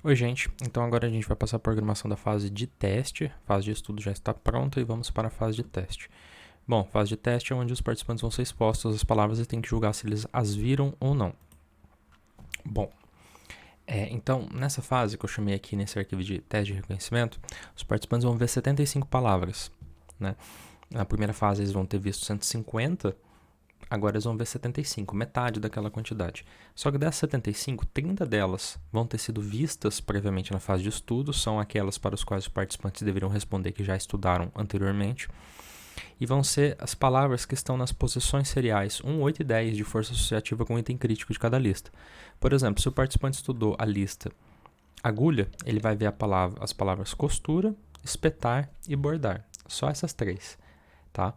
Oi, gente. Então agora a gente vai passar a programação da fase de teste. A fase de estudo já está pronta e vamos para a fase de teste. Bom, fase de teste é onde os participantes vão ser expostos às palavras e tem que julgar se eles as viram ou não. Bom, então nessa fase que eu chamei aqui nesse arquivo de teste de reconhecimento, os participantes vão ver 75 palavras, né? Na primeira fase eles vão ter visto 150, agora eles vão ver 75, metade daquela quantidade. Só que dessas 75, 30 delas vão ter sido vistas previamente na fase de estudo, são aquelas para as quais os participantes deveriam responder que já estudaram anteriormente, e vão ser as palavras que estão nas posições seriais 1, 8 e 10 de força associativa com o item crítico de cada lista. Por exemplo, se o participante estudou a lista agulha, ele vai ver as palavras costura, espetar e bordar. Só essas três, tá?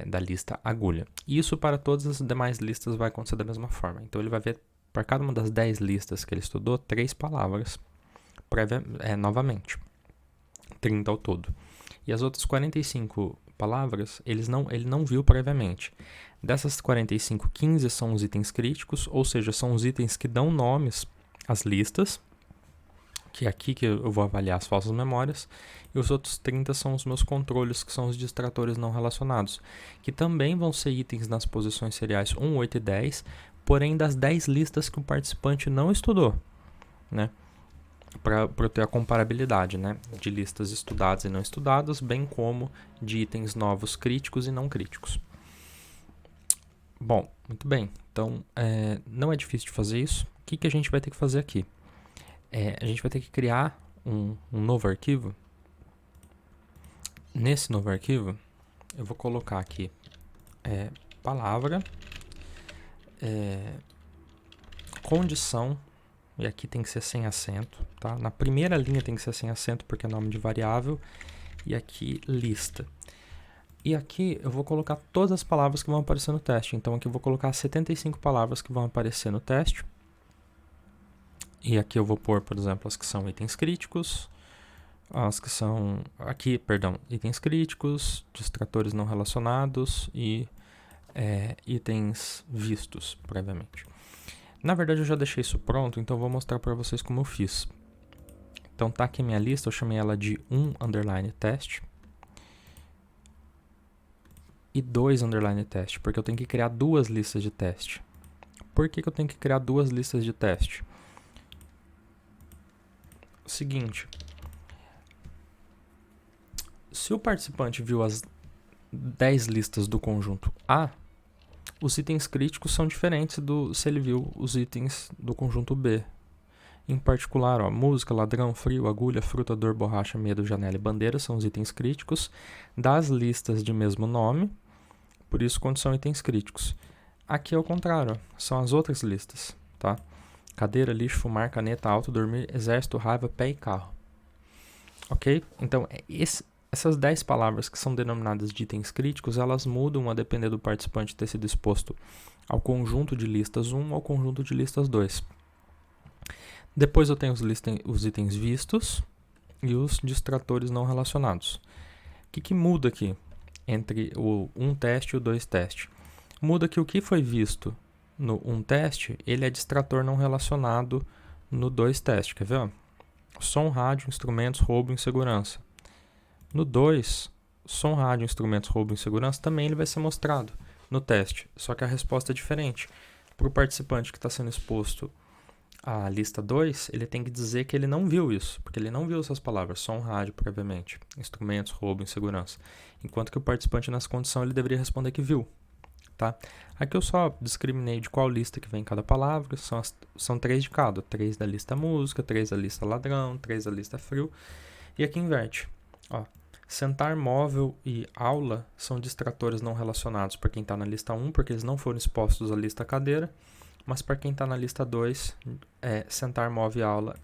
Da lista agulha. Isso para todas as demais listas vai acontecer da mesma forma. Então ele vai ver para cada uma das 10 listas que ele estudou, 3 palavras novamente. 30 ao todo. E as outras 45 palavras ele não viu previamente. Dessas 45, 15 são os itens críticos, ou seja, são os itens que dão nomes às listas, que é aqui que eu vou avaliar as falsas memórias, e os outros 30 são os meus controles, que são os distratores não relacionados, que também vão ser itens nas posições seriais 1, 8 e 10, porém das 10 listas que o participante não estudou, né? Para ter a comparabilidade, né, de listas estudadas e não estudadas, bem como de itens novos críticos e não críticos. Bom, muito bem. Então, não é difícil de fazer isso. O que a gente vai ter que fazer aqui? A gente vai ter que criar um novo arquivo. Nesse novo arquivo, eu vou colocar aqui palavra, condição, e aqui tem que ser sem acento, tá? Na primeira linha tem que ser sem acento porque é nome de variável, e aqui lista. E aqui eu vou colocar todas as palavras que vão aparecer no teste. Então aqui eu vou colocar 75 palavras que vão aparecer no teste. E aqui eu vou pôr, por exemplo, as que são itens críticos, itens críticos, distratores não relacionados e itens vistos previamente. Na verdade eu já deixei isso pronto, então eu vou mostrar para vocês como eu fiz. Então tá aqui a minha lista, eu chamei ela de 1_teste e 2_teste, porque eu tenho que criar duas listas de teste. Por que eu tenho que criar duas listas de teste? Seguinte, se o participante viu as 10 listas do conjunto A, os itens críticos são diferentes se ele viu os itens do conjunto B. Em particular, música, ladrão, frio, agulha, fruta, dor, borracha, medo, janela e bandeira são os itens críticos das listas de mesmo nome, por isso quando são itens críticos. Aqui é o contrário, são as outras listas, tá? Cadeira, lixo, fumar, caneta, alto, dormir, exército, raiva, pé e carro. Ok? Então, essas 10 palavras que são denominadas de itens críticos, elas mudam a depender do participante ter sido exposto ao conjunto de listas 1 ou ao conjunto de listas 2. Depois eu tenho os itens vistos e os distratores não relacionados. O que muda aqui entre o 1 teste e o 2 teste? Muda que o que foi visto no 1 teste, ele é distrator não relacionado no 2 teste. Quer ver? Som, rádio, instrumentos, roubo, insegurança. No 2, som, rádio, instrumentos, roubo e insegurança também ele vai ser mostrado no teste, só que a resposta é diferente. Para o participante que está sendo exposto à lista 2, ele tem que dizer que ele não viu isso, porque ele não viu essas palavras, som, rádio, previamente, instrumentos, roubo, insegurança. Enquanto que o participante nessa condição ele deveria responder que viu. Tá? Aqui eu só discriminei de qual lista que vem cada palavra, são 3 de cada, 3 da lista música, 3 da lista ladrão, 3 da lista frio, e aqui inverte. Sentar, móvel e aula são distratores não relacionados para quem está na lista 1, porque eles não foram expostos à lista cadeira, mas para quem está na lista 2, sentar, móvel e aula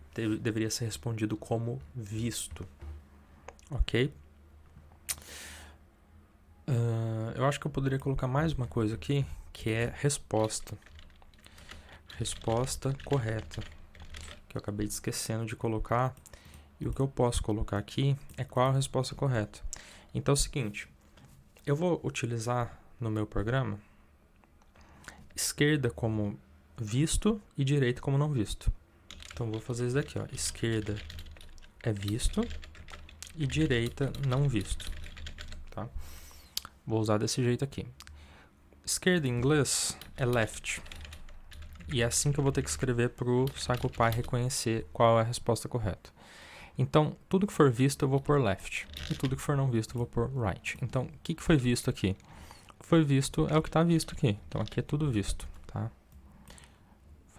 deveria ser respondido como visto. Ok? Eu acho que eu poderia colocar mais uma coisa aqui, que é resposta. Resposta correta, que eu acabei esquecendo de colocar. E o que eu posso colocar aqui é qual a resposta correta. Então é o seguinte, eu vou utilizar no meu programa esquerda como visto e direita como não visto. Então vou fazer isso daqui, ó. Esquerda é visto e direita não visto, tá? Vou usar desse jeito aqui. Esquerda em inglês é left. E é assim que eu vou ter que escrever para o CirclePy reconhecer qual é a resposta correta. Então, tudo que for visto eu vou por left. E tudo que for não visto eu vou por right. Então, o que foi visto aqui? O que foi visto é o que está visto aqui. Então, aqui é tudo visto, tá? Vou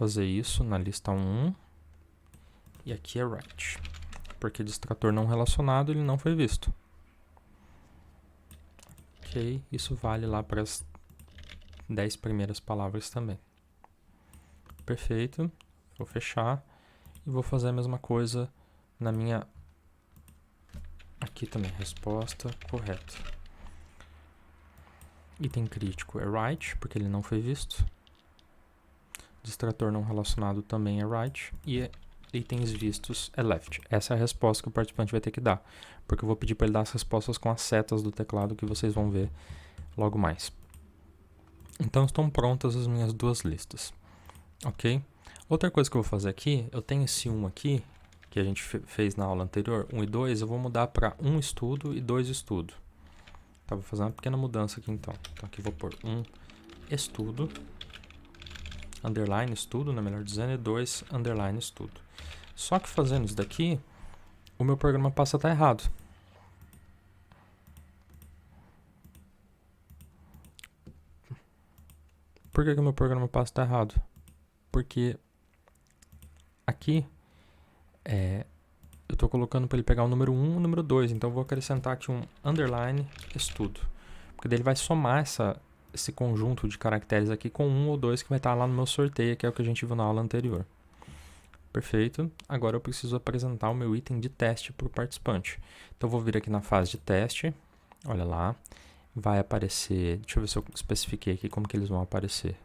fazer isso na lista 1. E aqui é right. Porque distrator não relacionado, ele não foi visto. Ok, isso vale lá para as 10 primeiras palavras também. Perfeito. Vou fechar. E vou fazer a mesma coisa na minha... Aqui também, resposta correta. Item crítico é right, porque ele não foi visto. Distrator não relacionado também é right. E itens vistos é left. Essa é a resposta que o participante vai ter que dar. Porque eu vou pedir para ele dar as respostas com as setas do teclado que vocês vão ver logo mais. Então estão prontas as minhas duas listas. Ok? Outra coisa que eu vou fazer aqui, eu tenho esse 1 aqui, que a gente fez na aula anterior, 1 e 2, eu vou mudar para 1 estudo e 2 estudo. Tá, vou fazer uma pequena mudança aqui então. Então aqui eu vou pôr 1 estudo, underline estudo, né, melhor dizendo, e 2 underline estudo. Só que fazendo isso daqui, o meu programa passa a estar errado. Por que o meu programa passa a estar errado? Porque aqui eu estou colocando para ele pegar o número 1 e o número 2, então eu vou acrescentar aqui um underline estudo. Porque daí ele vai somar esse conjunto de caracteres aqui com 1 ou 2 que vai estar lá no meu sorteio, que é o que a gente viu na aula anterior. Perfeito. Agora eu preciso apresentar o meu item de teste para o participante. Então eu vou vir aqui na fase de teste, olha lá, vai aparecer, deixa eu ver se eu especifiquei aqui como que eles vão aparecer.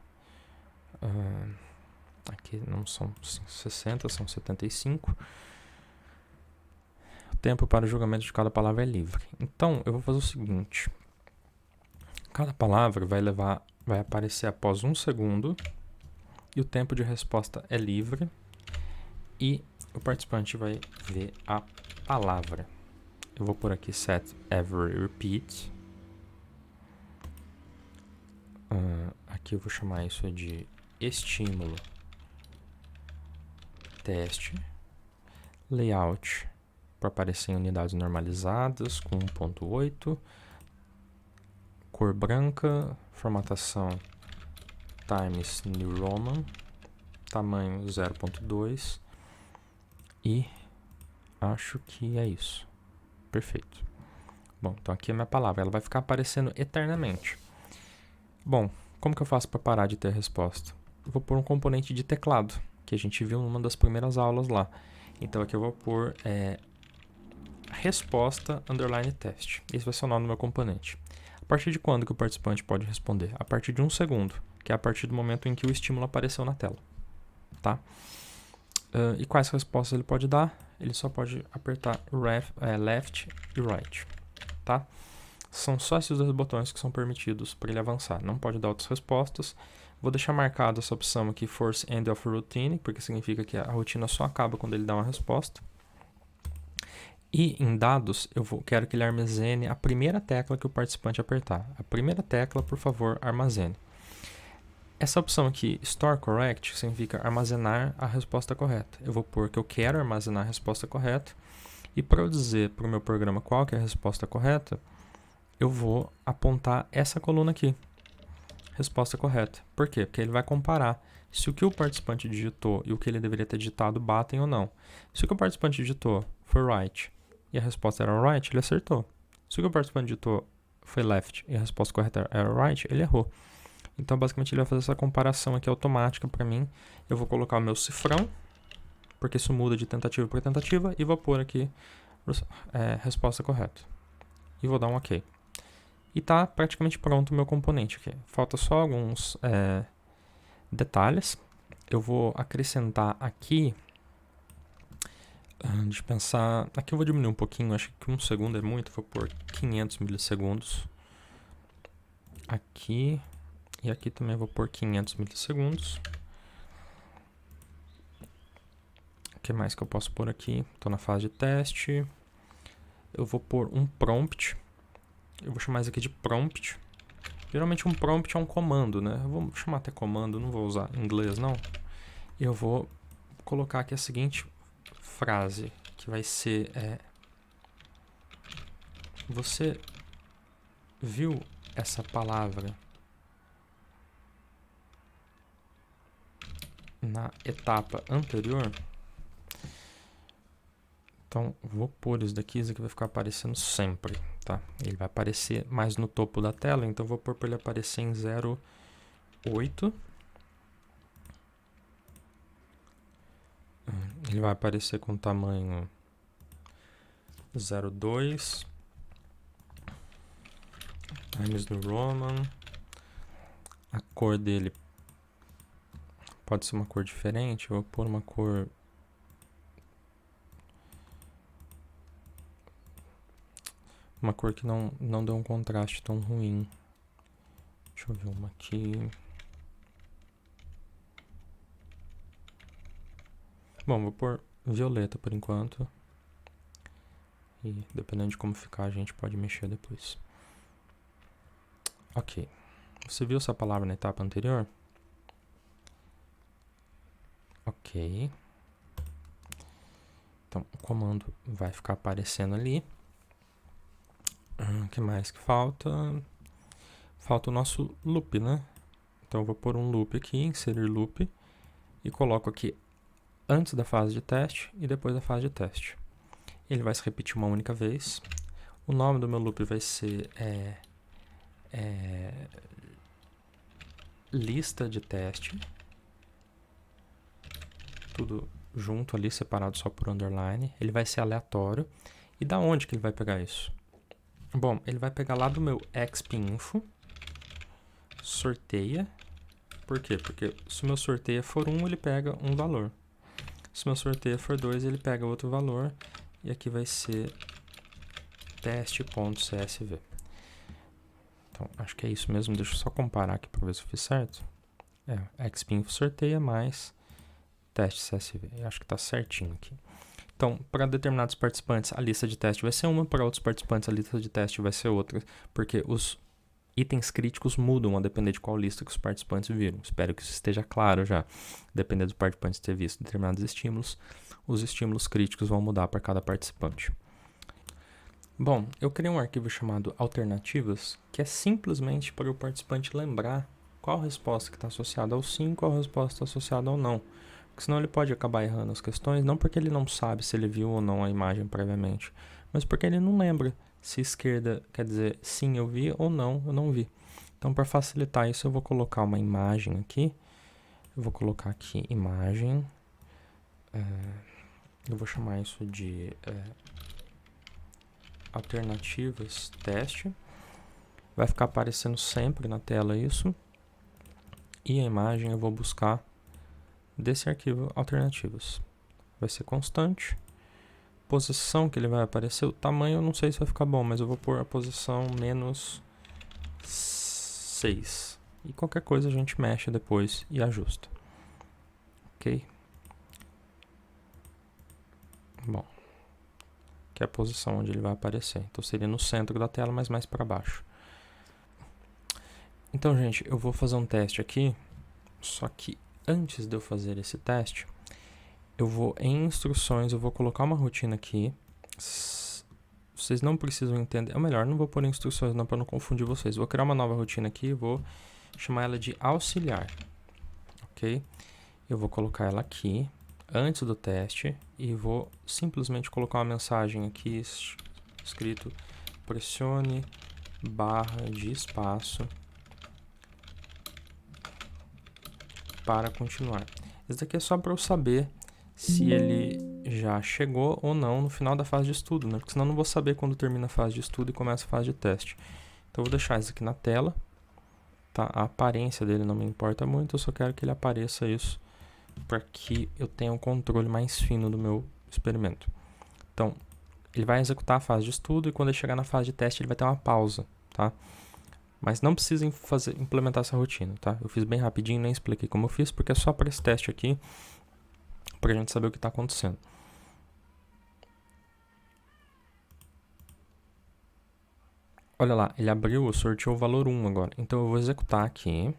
Aqui não são 60, são 75. O tempo para o julgamento de cada palavra é livre. Então eu vou fazer o seguinte, cada palavra vai aparecer após 1 segundo e o tempo de resposta é livre. E o participante vai ver a palavra. Eu vou por aqui set every repeat. Aqui eu vou chamar isso de estímulo teste. Layout para aparecer em unidades normalizadas com 1.8. Cor branca. Formatação Times New Roman. Tamanho 0.2. E acho que é isso. Perfeito. Bom, então aqui é a minha palavra. Ela vai ficar aparecendo eternamente. Bom, como que eu faço para parar de ter resposta? Eu vou pôr um componente de teclado, que a gente viu numa das primeiras aulas lá. Então aqui eu vou pôr resposta underline teste. Esse vai ser o nome do meu componente. A partir de quando que o participante pode responder? A partir de 1 segundo, que é a partir do momento em que o estímulo apareceu na tela. Tá? E quais respostas ele pode dar? Ele só pode apertar left e right, tá? São só esses dois botões que são permitidos para ele avançar. Não pode dar outras respostas. Vou deixar marcado essa opção aqui, Force End of Routine, porque significa que a rotina só acaba quando ele dá uma resposta. E em dados, quero que ele armazene a primeira tecla que o participante apertar. A primeira tecla, por favor, armazene. Essa opção aqui, Store Correct, significa armazenar a resposta correta. Eu vou pôr que eu quero armazenar a resposta correta. E para eu dizer para o meu programa qual que é a resposta correta, eu vou apontar essa coluna aqui. Resposta correta. Por quê? Porque ele vai comparar se o que o participante digitou e o que ele deveria ter digitado batem ou não. Se o que o participante digitou foi right e a resposta era right, ele acertou. Se o que o participante digitou foi left e a resposta correta era right, ele errou. Então, basicamente, ele vai fazer essa comparação aqui automática para mim. Eu vou colocar o meu cifrão, porque isso muda de tentativa para tentativa, e vou pôr aqui resposta correta. E vou dar um OK. E está praticamente pronto o meu componente aqui. Falta só alguns detalhes. Eu vou acrescentar aqui, deixa eu pensar, aqui eu vou diminuir um pouquinho, acho que 1 segundo é muito, vou pôr 500 milissegundos. Aqui... E aqui também vou pôr 500 milissegundos. que mais que eu posso pôr aqui? Estou na fase de teste. Eu vou pôr um prompt. Eu vou chamar isso aqui de prompt. Geralmente um prompt é um comando, né? Eu vou chamar até comando, não vou usar em inglês não. E eu vou colocar aqui a seguinte frase, que vai ser você viu essa palavra na etapa anterior? Então, vou pôr isso daqui vai ficar aparecendo sempre, tá? Ele vai aparecer mais no topo da tela, então vou pôr para ele aparecer em 0,8. Ele vai aparecer com tamanho 0,2. Times New Roman. A cor dele pode ser uma cor diferente. Eu vou pôr uma cor... Uma cor que não dê um contraste tão ruim. Deixa eu ver uma aqui. Bom, vou pôr violeta por enquanto. E dependendo de como ficar, a gente pode mexer depois. Ok. Você viu essa palavra na etapa anterior? Ok. Então, o comando vai ficar aparecendo ali. O que mais que falta? Falta o nosso loop, né? Então, eu vou pôr um loop aqui, inserir loop. E coloco aqui antes da fase de teste e depois da fase de teste. Ele vai se repetir uma única vez. O nome do meu loop vai ser lista de teste. Tudo junto ali, separado só por underline. Ele vai ser aleatório. E da onde que ele vai pegar isso? Bom, ele vai pegar lá do meu expinfo. Sorteia. Por quê? Porque se o meu sorteia for 1, ele pega um valor. Se o meu sorteia for 2, ele pega outro valor. E aqui vai ser teste.csv. Então, acho que é isso mesmo. Deixa eu só comparar aqui para ver se eu fiz certo. Expinfo sorteia mais teste CSV. Eu acho que está certinho aqui. Então, para determinados participantes, a lista de teste vai ser uma. Para outros participantes, a lista de teste vai ser outra. Porque os itens críticos mudam a depender de qual lista que os participantes viram. Espero que isso esteja claro já. Dependendo dos participantes ter visto determinados estímulos, os estímulos críticos vão mudar para cada participante. Bom, eu criei um arquivo chamado alternativas, que é simplesmente para o participante lembrar qual resposta que está associada ao sim e qual resposta está associada ao não. Porque senão ele pode acabar errando as questões, não porque ele não sabe se ele viu ou não a imagem previamente, mas porque ele não lembra se esquerda quer dizer sim eu vi ou não eu não vi. Então, para facilitar isso, eu vou colocar uma imagem aqui. Eu vou colocar aqui imagem. Eu vou chamar isso de alternativas teste. Vai ficar aparecendo sempre na tela isso. E a imagem eu vou buscar desse arquivo alternativas. Vai ser constante. Posição que ele vai aparecer, o tamanho eu não sei se vai ficar bom, mas eu vou pôr a posição -6. E qualquer coisa a gente mexe depois e ajusta. Ok? Bom. Que é a posição onde ele vai aparecer. Então seria no centro da tela, mas mais para baixo. Então, gente, eu vou fazer um teste aqui. Só que antes de eu fazer esse teste, eu vou em instruções, eu vou colocar uma rotina aqui. Vocês não precisam entender. Ou melhor, não vou pôr instruções não para não confundir vocês. Vou criar uma nova rotina aqui e vou chamar ela de auxiliar. Ok? Eu vou colocar ela aqui antes do teste e vou simplesmente colocar uma mensagem aqui escrito pressione barra de espaço para continuar. Isso daqui é só para eu saber se ele já chegou ou não no final da fase de estudo, né? Porque senão eu não vou saber quando termina a fase de estudo e começa a fase de teste. Então eu vou deixar isso aqui na tela, tá? A aparência dele não me importa muito, eu só quero que ele apareça isso para que eu tenha um controle mais fino do meu experimento. Então, ele vai executar a fase de estudo e quando ele chegar na fase de teste ele vai ter uma pausa, tá? Mas não precisa implementar essa rotina, tá? Eu fiz bem rapidinho, nem expliquei como eu fiz, porque é só para esse teste aqui, pra gente saber o que está acontecendo. Olha lá, ele abriu, sorteou o valor 1 agora. Então eu vou executar aqui.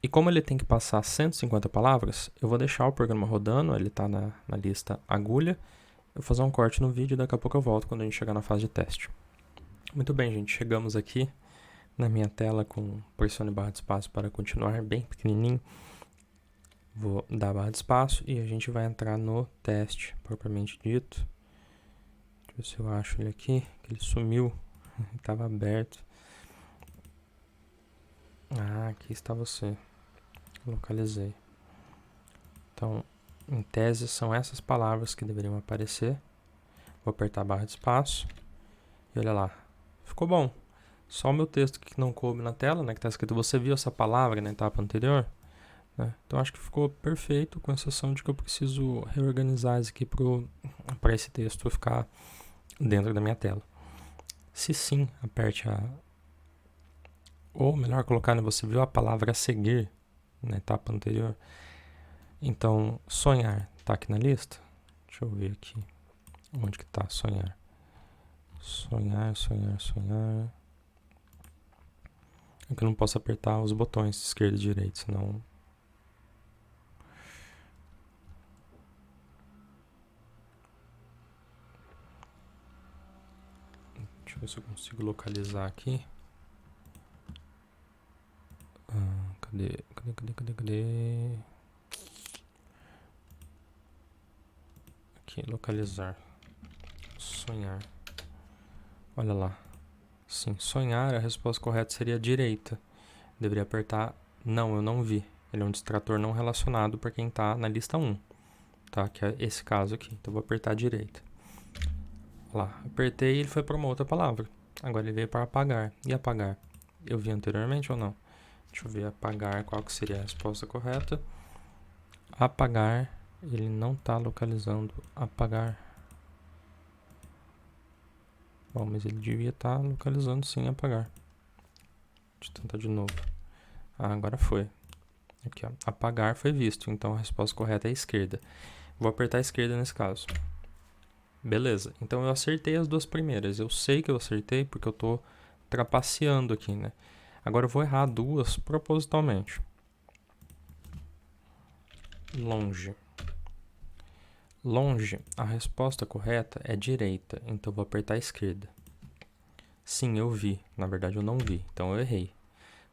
E como ele tem que passar 150 palavras, eu vou deixar o programa rodando, ele está na lista agulha. Eu vou fazer um corte no vídeo e daqui a pouco eu volto quando a gente chegar na fase de teste. Muito bem, gente, chegamos aqui na minha tela com pressione barra de espaço para continuar, bem pequenininho. Vou dar barra de espaço e a gente vai entrar no teste, propriamente dito. Deixa eu ver se eu acho ele aqui, que ele sumiu, estava aberto. Ah, aqui está você. Localizei. Então, em tese, são essas palavras que deveriam aparecer. Vou apertar a barra de espaço. E olha lá. Ficou bom. Só o meu texto que não coube na tela, né? Que está escrito, você viu essa palavra na etapa anterior? Né? Então, acho que ficou perfeito, com exceção de que eu preciso reorganizar isso aqui para esse texto ficar dentro da minha tela. Se sim, aperte a... Ou melhor colocar, né? Você viu a palavra a seguir na etapa anterior. Então, sonhar está aqui na lista. Deixa eu ver aqui. Onde que está sonhar? Sonhar, sonhar, sonhar. Aqui eu não posso apertar os botões de esquerda e direita, senão... Deixa eu ver se eu consigo localizar aqui. Cadê? Aqui, localizar. Sonhar. Olha lá. Sim, sonhar, a resposta correta seria direita. Deveria apertar não, eu não vi. Ele é um distrator não relacionado para quem está na lista 1. Tá? Que é esse caso aqui. Então, eu vou apertar a direita. Olha lá, apertei e ele foi para uma outra palavra. Agora ele veio para apagar. E apagar? Eu vi anteriormente ou não? Deixa eu ver, apagar, qual que seria a resposta correta. Apagar, ele não está localizando apagar. Bom, mas ele devia estar localizando sim apagar. Deixa eu tentar de novo. Ah, agora foi. Aqui, ó. Apagar foi visto, então a resposta correta é a esquerda. Vou apertar a esquerda nesse caso. Beleza, então eu acertei as duas primeiras. Eu sei que eu acertei porque eu estou trapaceando aqui, né? Agora eu vou errar duas propositalmente. Longe. Longe, a resposta correta é direita, então eu vou apertar a esquerda. Sim, eu vi. Na verdade eu não vi, então eu errei.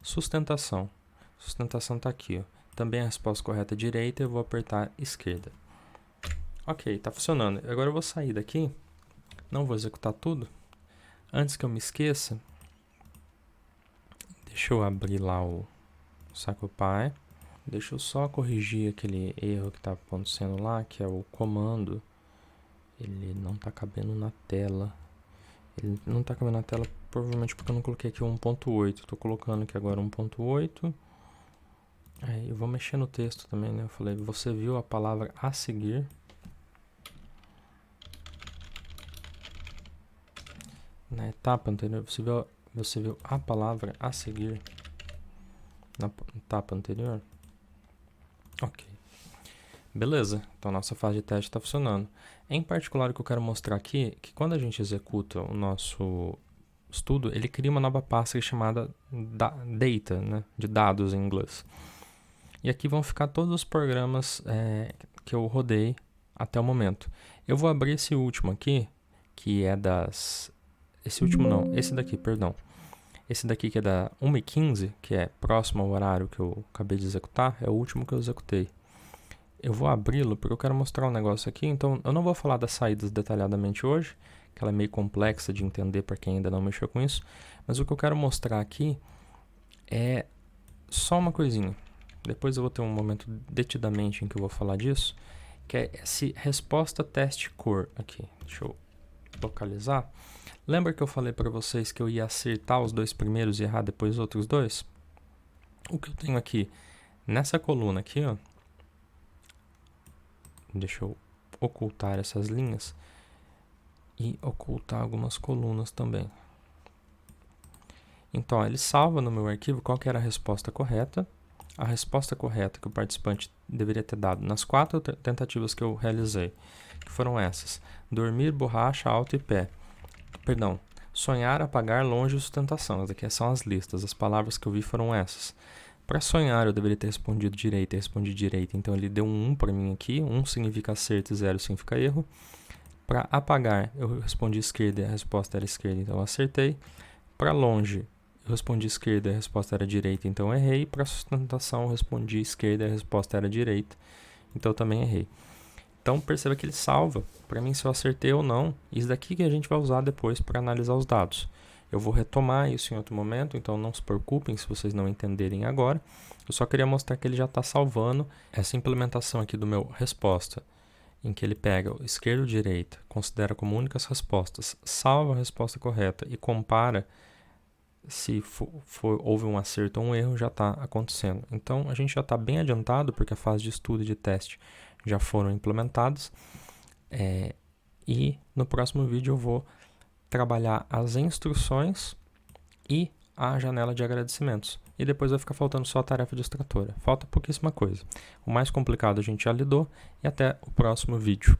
Sustentação. Sustentação está aqui, ó. Também a resposta correta é direita, eu vou apertar esquerda. Ok, está funcionando. Agora eu vou sair daqui. Não vou executar tudo. Antes que eu me esqueça, deixa eu abrir lá o SacoPy. Deixa eu só corrigir aquele erro que está acontecendo lá, que é o comando. Ele não está cabendo na tela. Ele não está cabendo na tela provavelmente porque eu não coloquei aqui o 1.8. Estou colocando aqui agora 1.8. Aí eu vou mexer no texto também, né? Eu falei, você viu a palavra a seguir. Na etapa anterior, você viu a palavra a seguir na etapa anterior? Ok. Beleza, então nossa fase de teste está funcionando. Em particular, o que eu quero mostrar aqui é que quando a gente executa o nosso estudo, ele cria uma nova pasta chamada data, né, de dados em inglês. E aqui vão ficar todos os programas que eu rodei até o momento. Eu vou abrir esse último aqui, que é das... Esse último não, esse daqui, perdão. Esse daqui que é da 1h15, que é próximo ao horário que eu acabei de executar, é o último que eu executei. Eu vou abri-lo porque eu quero mostrar um negócio aqui, então eu não vou falar das saídas detalhadamente hoje, que ela é meio complexa de entender para quem ainda não mexeu com isso, mas o que eu quero mostrar aqui é só uma coisinha. Depois eu vou ter um momento detidamente em que eu vou falar disso, que é esse resposta teste cor aqui. Deixa eu localizar. Lembra que eu falei para vocês que eu ia acertar os dois primeiros e errar depois os outros dois? O que eu tenho aqui nessa coluna aqui, ó. Deixa eu ocultar essas linhas e ocultar algumas colunas também. Então, ele salva no meu arquivo qual que era a resposta correta. a resposta correta que o participante deveria ter dado nas 4 tentativas que eu realizei, que foram essas: dormir, borracha, alto e pé. Perdão, sonhar, apagar, longe e sustentação. Essas aqui são as listas, as palavras que eu vi foram essas. Para sonhar, eu deveria ter respondido direito, eu respondi direito, então ele deu um 1 para mim aqui, 1 significa acerto e 0 significa erro. Para apagar, eu respondi esquerda e a resposta era esquerda, então eu acertei. Para longe, eu respondi esquerda e a resposta era direita, então eu errei. Para sustentação, eu respondi esquerda e a resposta era direita, então eu também errei. Então perceba que ele salva para mim se eu acertei ou não. Isso daqui que a gente vai usar depois para analisar os dados. Eu vou retomar isso em outro momento, então não se preocupem se vocês não entenderem agora. Eu só queria mostrar que ele já está salvando essa implementação aqui do meu resposta, em que ele pega o esquerda e direita, considera como únicas respostas, salva a resposta correta e compara se houve um acerto ou um erro, já está acontecendo. Então a gente já está bem adiantado, porque a fase de estudo e de teste já foram implementadas. E no próximo vídeo eu vou trabalhar as instruções e a janela de agradecimentos. E depois vai ficar faltando só a tarefa de extratora. Falta pouquíssima coisa. O mais complicado a gente já lidou e até o próximo vídeo.